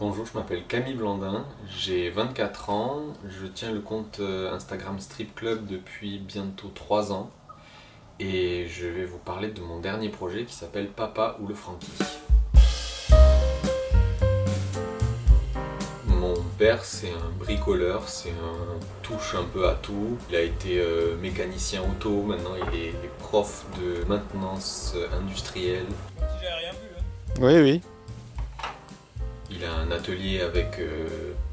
Bonjour, je m'appelle Camille Blandin, j'ai 24 ans, je tiens le compte Instagram Strip Club depuis bientôt 3 ans et je vais vous parler de mon dernier projet qui s'appelle Papa ou le Frankie. Mon père c'est un bricoleur, c'est un touche un peu à tout. Il a été mécanicien auto, maintenant il est prof de maintenance industrielle. Si j'avais rien vu, hein. Oui, oui. Il a un atelier avec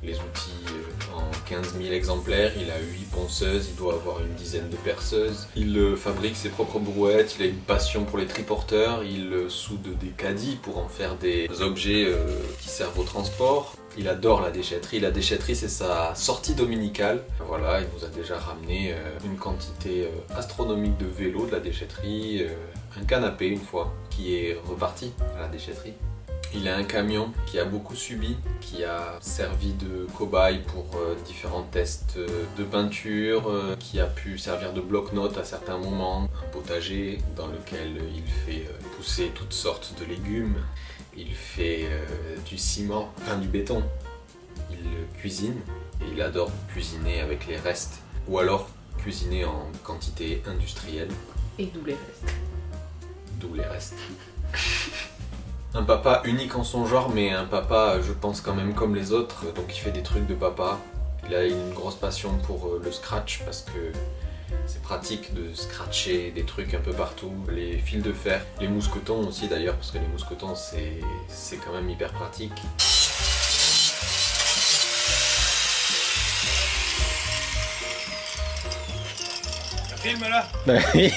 les outils en 15 000 exemplaires, il a 8 ponceuses, il doit avoir une dizaine de perceuses. Il fabrique ses propres brouettes, il a une passion pour les triporteurs, il soude des caddies pour en faire des objets qui servent au transport. Il adore la déchetterie. La déchetterie, c'est sa sortie dominicale. Voilà, il nous a déjà ramené une quantité astronomique de vélos de la déchetterie, un canapé une fois, qui est reparti à la déchetterie. Il a un camion qui a beaucoup subi, qui a servi de cobaye pour différents tests de peinture, qui a pu servir de bloc-notes à certains moments. Un potager dans lequel il fait pousser toutes sortes de légumes. Il fait du ciment, enfin du béton. Il cuisine et il adore cuisiner avec les restes. Ou alors cuisiner en quantité industrielle. Et d'où les restes. D'où les restes. Un papa unique en son genre, mais un papa, je pense, quand même comme les autres, donc il fait des trucs de papa. Il a une grosse passion pour le scratch parce que c'est pratique de scratcher des trucs un peu partout. Les fils de fer, les mousquetons aussi d'ailleurs, parce que les mousquetons c'est quand même hyper pratique. Un film là? Bah oui.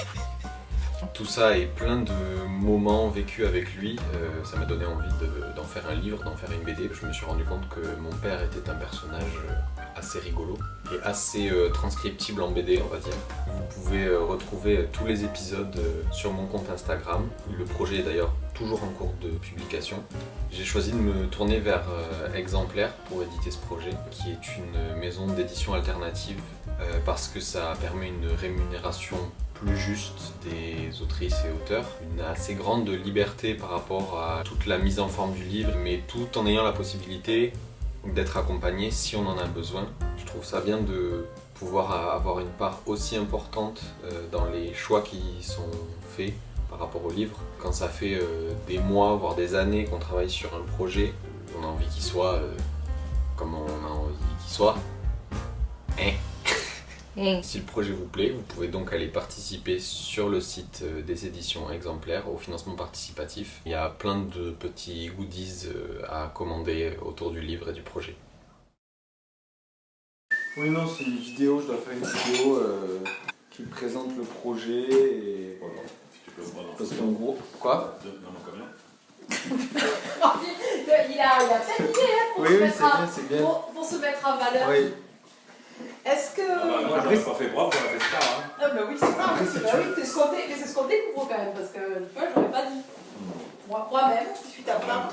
Tout ça est plein de moments vécus avec lui. Ça m'a donné envie d'en faire un livre, d'en faire une BD. Je me suis rendu compte que mon père était un personnage assez rigolo et assez transcriptible en BD, on va dire. Vous pouvez retrouver tous les épisodes sur mon compte Instagram. Le projet est d'ailleurs toujours en cours de publication. J'ai choisi de me tourner vers Exemplaire pour éditer ce projet, qui est une maison d'édition alternative parce que ça permet une rémunération plus juste des autrices et auteurs, une assez grande liberté par rapport à toute la mise en forme du livre, mais tout en ayant la possibilité d'être accompagné si on en a besoin. Je trouve ça bien de pouvoir avoir une part aussi importante dans les choix qui sont faits par rapport au livre. Quand ça fait des mois, voire des années qu'on travaille sur un projet, on a envie qu'il soit comme on a envie qu'il soit. Si le projet vous plaît, vous pouvez donc aller participer sur le site des éditions Exemplaires au financement participatif. Il y a plein de petits goodies à commander autour du livre et du projet. Oui, non, c'est une vidéo, je dois faire une vidéo qui présente le projet et voilà. Tu peux voir dans Parce qu'en gros, quoi? dans mon camion. Il a plein d'idées hein, Oui, oui, c'est bien. pour se mettre en valeur. Oui. Est-ce que. Moi, j'aurais pas fait bravo, j'aurais fait star. Hein. Ah bah oui, c'est ça. C'est ce qu'on découvre quand même, parce que tu vois, j'aurais pas dit. Moi-même, je suis ta femme.